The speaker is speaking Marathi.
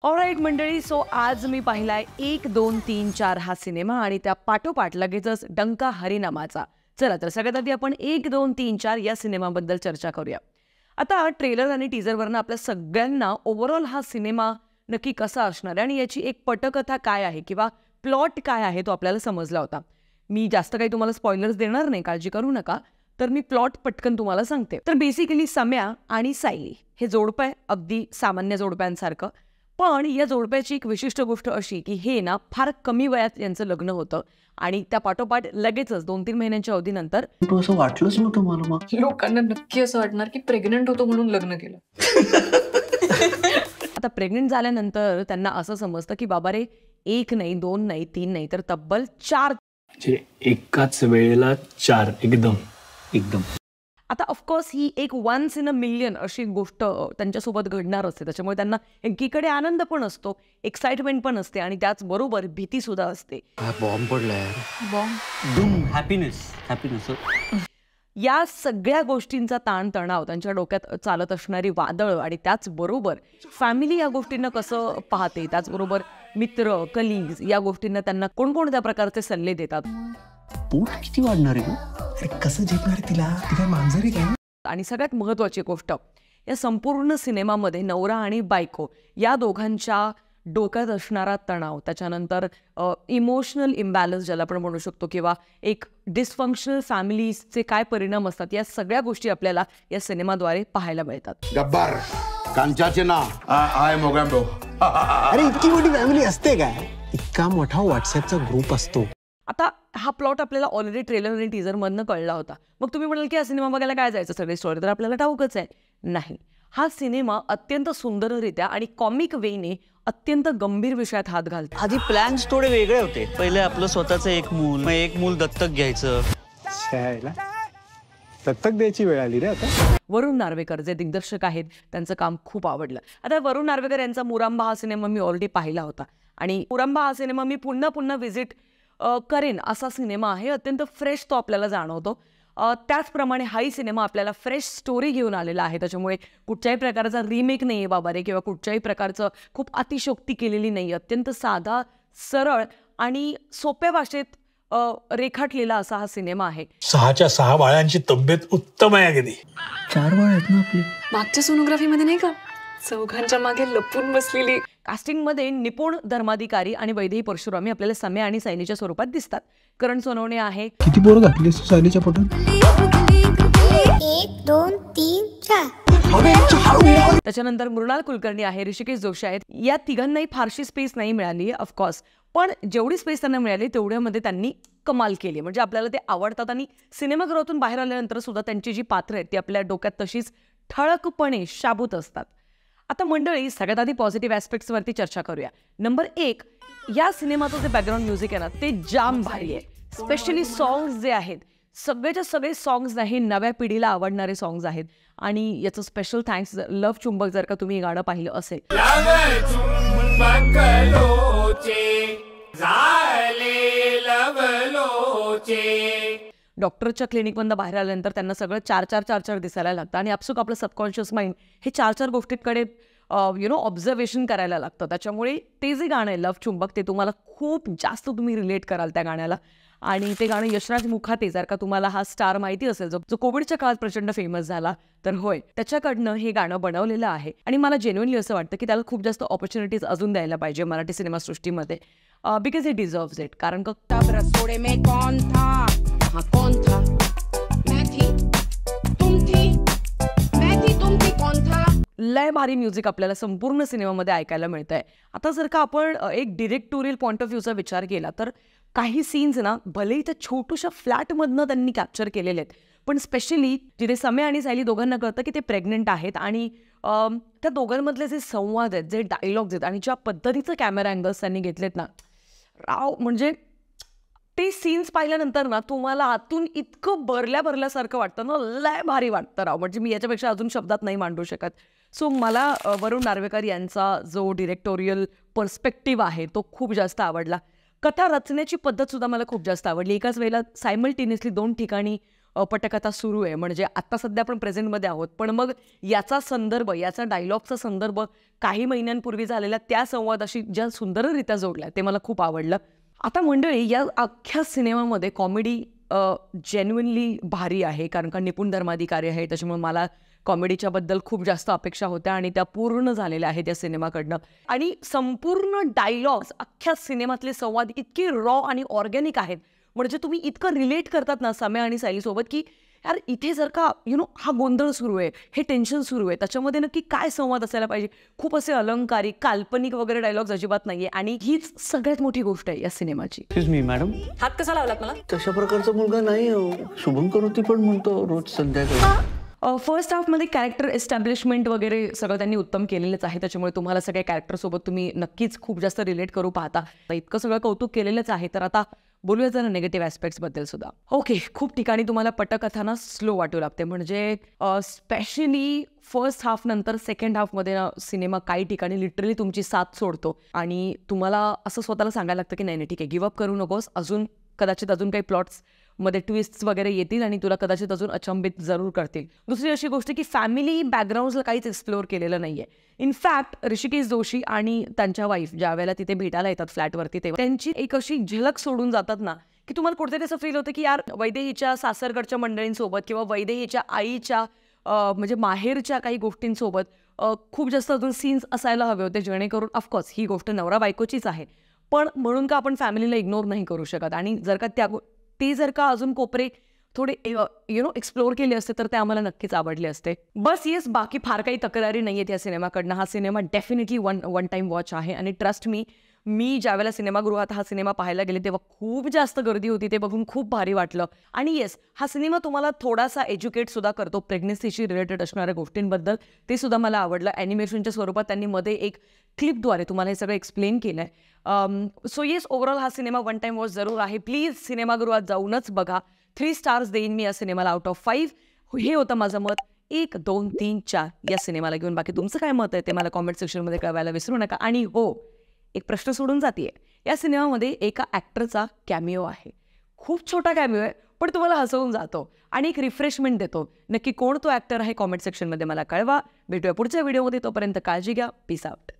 ऑलराईट मंडळी, सो आज मी पाहिलाय 1, 2, 3, 4 हा सिनेमा आणि त्या पाठोपाठ लगेचच डंका हरिनामाचा. चला तर सगळ्यात आधी आपण 1, 2, 3, 4 या सिनेमाबद्दल चर्चा करूया. आता ट्रेलर आणि टीजरवरनं आपल्या सगळ्यांना ओव्हरऑल हा सिनेमा नक्की कसा असणार आहे आणि याची एक पटकथा काय आहे किंवा प्लॉट काय आहे तो आपल्याला समजला होता. मी जास्त काही तुम्हाला स्पॉयलर्स देणार नाही, काळजी करू नका. तर मी प्लॉट पटकन तुम्हाला सांगते. तर बेसिकली सम्या आणि सायली हे जोडपं आहे, अगदी सामान्य जोडप्यांसारखं. पण या जोडप्याची एक विशिष्ट गोष्ट अशी की हे ना फार कमी वयात यांचं लग्न होतं आणि त्या पाठोपाठ लगेचच 2-3 महिन्यांच्या अवधीनंतर असं वाटलंच नव्हतं मला. मग लोकांना नक्की असं वाटणार की प्रेग्नंट होतो म्हणून लग्न केलं. आता प्रेग्नेंट झाल्यानंतर त्यांना असं समजतं की बाबा रे, 1 नाही, 2 नाही, 3 नाही, तर तब्बल 4 म्हणजे एकाच वेळेला 4 एकदम. आता ऑफकोर्स ही एक वन्स इन अ मिलियन अशी गोष्ट त्यांच्यासोबत घडणार असते. त्याच्यामुळे त्यांना एकीकडे आनंद पण असतो, एक्साइटमेंट पण असते आणि त्याचबरोबर भीती सुद्धा असते. बॉम्ब पडलाय. बॉम्ब. हॅपीनेस. या सगळ्या गोष्टींचा ताणतणाव, त्यांच्या डोक्यात चालत असणारी वादळ आणि त्याचबरोबर फॅमिली या गोष्टींना कसं पाहते, त्याचबरोबर मित्र, कलिग्स या गोष्टींना त्यांना कोणकोणत्या प्रकारचे सल्ले देतात. पोट किती वाढणार आहे? अरे कसं झेपणार तिला? ती काय मांजरी काय? आणि सगळ्यात महत्त्वाची गोष्ट, या संपूर्ण सिनेमामध्ये नवरा आणि बायको या दोघांच्या डोक्यात असणारा तणाव, त्याच्यानंतर इमोशनल इम्बॅलन्स ज्याला आपण म्हणू शकतो किंवा एक डिसफंक्शनल फॅमिलीजचे काय परिणाम असतात, या सगळ्या गोष्टी आपल्याला या सिनेमाद्वारे पाहायला मिळतात. गब्बर कांचाचे ना आय मोगॅम्बो. अरे इतकी मोठी फॅमिली असते काय? इतका मोठा व्हॉट्सअपचा ग्रुप असतो. आता हा प्लॉट आपल्याला ऑलरेडी ट्रेलर आणि टीजरमधनं कळला होता. मग तुम्ही म्हणाल की हा सिनेमा बघायला काय जायचं, सगळी स्टोरी तर आपल्याला ठाऊकच आहे. नाही, हा सिनेमा अत्यंत सुंदररित्या आणि कॉमिक वेने अत्यंत गंभीर विषयात हात घालतो. आधी प्लॅन्स थोडे वेगळे होते. पहिले आपलं स्वतःचं एक मूल, मग एक मूल दत्तक घ्यायचं. दत्तक द्यायची वेळ आली रे आता. वरुण नार्वेकर जे दिग्दर्शक आहेत, त्यांचं काम खूप आवडलं. आता वरुण नार्वेकर यांचा मुरांबा हा सिनेमा मी ऑलरेडी पाहिला होता आणि मुरांबा हा सिनेमा मी पुन्हा व्हिजिट करेन असा सिनेमा आहे. अत्यंत फ्रेश तो आपल्याला जाणवतो. त्याचप्रमाणे हाही सिनेमा आपल्याला फ्रेश स्टोरी घेऊन आलेला आहे. त्याच्यामुळे कुठच्याही प्रकारचा रिमेक नाही आहे बाबा रे, किंवा कुठच्याही प्रकारचं खूप अतिशयोक्ती केलेली नाही. अत्यंत साधा, सरळ आणि सोप्या भाषेत रेखाटलेला असा हा सिनेमा आहे. 6च्या 6 बाळांची तब्येत उत्तम आहे अगदी. 4 बाळ आहेत ना आपली. मागच्या सोनोग्राफीमध्ये नाही का चौघांच्या मागे लपून बसलेली. कास्टिंगमध्ये निपुण धर्माधिकारी आणि वैदेही परशुरामी आपल्याला सम्या आणि सायलीच्या स्वरूपात दिसतात. करण सोनवणे आहे. किती पोरं घातली सायलीच्या पोटात? 1, 2, 3, 4. त्याच्यानंतर मृणाल कुलकर्णी आहे, ऋषिकेश जोशी आहेत. या तिघांनाही फारशी स्पेस नाही मिळाली आहे ऑफकोर्स, पण जेवढी स्पेस त्यांना मिळाली तेवढ्यामध्ये त्यांनी कमाल केली. म्हणजे आपल्याला ते आवडतात आणि सिनेमागृहातून बाहेर आल्यानंतर सुद्धा त्यांची जी पात्र आहेत ती आपल्या डोक्यात तशीच ठळकपणे शाबूत असतात. आता मंडळी, सगळ्यात आधी पॉझिटिव्ह ॲस्पेक्ट्सवरती चर्चा करूया. नंबर 1, या सिनेमाचं जे बॅकग्राऊंड म्युझिक आहे ना, ते जाम भारी आहे. स्पेशली सॉंग्स जे आहेत, सगळेच्या सगळे सॉंग्स हे नव्या पिढीला आवडणारे सॉंग्स आहेत आणि याचं स्पेशल थँक्स लव्ह चुंबक, जर का तुम्ही गाणं पाहिलं असेल. डॉक्टरच्या क्लिनिकमधून बाहेर आल्यानंतर त्यांना सगळं 4-4 दिसायला लागतं आणि आपसूक आपलं सबकॉन्शियस माइंड हे 4 गोष्टींकडे ऑब्झर्वेशन करायला लागतं. त्याच्यामुळे ते जे गाणं आहे लव्ह चुंबक, ते तुम्हाला खूप जास्त तुम्ही रिलेट कराल त्या गाण्याला. आणि ते गाणं यशराज मुखाते, जर का तुम्हाला हा स्टार माहिती असेल, जो कोविडच्या काळात प्रचंड फेमस झाला, तर होय, त्याच्याकडनं हे गाणं बनवलेलं आहे. आणि मला जेन्युइनली असं वाटतं की त्याला खूप जास्त ऑपॉर्च्युनिटीज अजून द्यायला पाहिजे मराठी सिनेमासृष्टीमध्ये, बिकॉज हे डिझर्व्स इट. कारण लय भारी म्युझिक आपल्याला संपूर्ण सिनेमामध्ये ऐकायला मिळत आहे. आता जर का आपण एक डिरेक्टोरियल पॉईंट ऑफ व्ह्यूचा विचार केला तर काही सीन्स ना भलेही त्या छोट्याशा फ्लॅटमधनं त्यांनी कॅप्चर केलेले आहेत, पण स्पेशली जिथे सम्या आणि सायली दोघांना कळतं की ते प्रेग्नंट आहेत आणि त्या दोघांमधले जे संवाद आहेत, जे डायलॉग्स आहेत आणि ज्या पद्धतीचं कॅमेरा अँगल्स त्यांनी घेतलेत ना, राव, म्हणजे ते सीन्स पाहिल्यानंतर ना तुम्हाला आतून इतकं भरल्यासारखं वाटतं ना, लय भारी वाटतं राव. म्हणजे मी याच्यापेक्षा अजून शब्दात नाही मांडू शकत. सो मला वरुण नार्वेकर यांचा जो डिरेक्टोरियल पर्स्पेक्टिव्ह आहे तो खूप जास्त आवडला. कथा रचण्याची पद्धत सुद्धा मला खूप जास्त आवडली. एकाच वेळेला सायमल्टेनियसली 2 ठिकाणी पटकथा सुरू आहे, म्हणजे आत्ता सध्या आपण प्रेझेंटमध्ये आहोत, पण मग याचा संदर्भ, याचा डायलॉगचा संदर्भ काही महिन्यांपूर्वी झालेल्या त्या संवादाशी ज्या सुंदररित्या जोडल्या ते मला खूप आवडलं. आता मंडळी, या अख्ख्या सिनेमामध्ये कॉमेडी जेन्युइनली भारी आहे, कारण का निपुण धर्माधिकारी आहे, त्याच्यामुळे मला कॉमेडीच्याबद्दल खूप जास्त अपेक्षा होत्या आणि त्या पूर्ण झालेल्या आहेत या सिनेमाकडनं. आणि संपूर्ण डायलॉग्स, अख्ख्या सिनेमातले संवाद इतके रॉ आणि ऑर्गॅनिक आहेत, म्हणजे तुम्ही इतकं रिलेट करतात ना सम्या आणि सायलीसोबत, की यार इथे जर का हा गोंधळ सुरू आहे, हे टेन्शन सुरू आहे, त्याच्यामध्ये नक्की काय संवाद असायला पाहिजे. खूप असे अलंकारिक, काल्पनिक वगैरे डायलॉग्स अजिबात नाहीये आणि हीच सगळ्यात मोठी गोष्ट आहे या सिनेमाची. एक्सक्यूज मी मॅडम, हात कसा लावलात मला? तशा प्रकारचा मुलगा नाही हो. शुभंकर होती पण म्हणतो रोज संध्याकाळी. फर्स्ट हाफमध्ये कॅरेक्टर एस्टॅब्लिशमेंट वगैरे सगळं त्यांनी उत्तम केलेलंच आहे, त्याच्यामुळे तुम्हाला सगळ्या कॅरेक्टरसोबत तुम्ही नक्कीच खूप जास्त रिलेट करू पाहता. इतकं सगळं कौतुक केलेलंच आहे, तर आता बोलूया जरा निगेटिव्ह ॲस्पेक्ट्सबद्दल सुद्धा. ओके, खूप ठिकाणी तुम्हाला पटकथा ना स्लो वाटू लागते, म्हणजे स्पेशली फर्स्ट हाफ नंतर सेकंड हाफमध्ये ना सिनेमा काही ठिकाणी लिटरली तुमची साथ सोडतो आणि तुम्हाला असं स्वतःला सांगायला लागतं की नाही ठीक आहे, गिव्हअप करू नकोस, कदाचित अजून काही प्लॉट्स मध्ये ट्विस्ट्स वगैरे येतील आणि तुला कदाचित अजून अचंबित जरूर करतील. दुसरी अशी गोष्ट की फॅमिली बॅकग्राऊंड्सला काहीच एक्सप्लोअर केलेलं नाहीये. इनफॅक्ट ऋषिकेश जोशी आणि त्यांच्या वाईफ ज्या वेळेला तिथे भेटायला येतात फ्लॅटवरती, तेव्हा त्यांची एक अशी झलक सोडून जातात ना, की तुम्हाला कुठेतरी असं फील होतं की यार वैदेहीच्या सासरकडच्या मंडळींसोबत किंवा वैदेहीच्या आईच्या म्हणजे माहेरच्या काही गोष्टींसोबत खूप जास्त अजून सीन्स असायला हवे होते, जेणेकरून ऑफकोर्स ही गोष्ट नवरा बायकोचीच आहे, पण म्हणून का आपण फॅमिलीला इग्नोर नाही करू शकत. आणि जर का ते जर का अजून कोपरे थोडे एक्सप्लोअर केले असते तर ते आम्हाला नक्कीच आवडले असते. बस येस, बाकी फार काही तक्रारी नाही आहेत या सिनेमाकडनं. हा cinema definitely one time watch आहे आणि ट्रस्ट मी ज्यावेळेला सिनेमागृहात हा सिनेमा पाहायला गेले तेव्हा खूप जास्त गर्दी होती, ते बघून खूप भारी वाटलं. आणि येस, हा सिनेमा तुम्हाला थोडासा एज्युकेट सुद्धा करतो प्रेग्नन्सीशी रिलेटेड असणाऱ्या गोष्टींबद्दल, ते सुद्धा मला आवडलं. ॲनिमेशनच्या स्वरूपात त्यांनी मध्ये एक क्लिपद्वारे तुम्हाला हे सगळं एक्सप्लेन केलं आहे. सो येस, ओव्हरऑल हा सिनेमा वन टाईम वॉच जरूर आहे. प्लीज सिनेमागृहात जाऊनच बघा. 3 स्टार्स देईन मी या सिनेमाला आउट ऑफ 5. हे होतं माझं मत 1, 2, 3, 4 या सिनेमाला घेऊन. बाकी तुमचं काय मत आहे ते मला कॉमेंट सेक्शनमध्ये कळवायला विसरू नका. आणि हो, एक प्रश्न सोडून जातीये, या सिनेमामध्ये एका ॲक्टरचा कॅमिओ आहे. खूप छोटा कॅमिओ आहे, पण तुम्हाला हसवून जातो आणि एक रिफ्रेशमेंट देतो. नक्की कोण तो ॲक्टर आहे कॉमेंट सेक्शनमध्ये मला कळवा. भेटूया पुढच्या व्हिडिओमध्ये. तोपर्यंत काळजी घ्या. Peace out.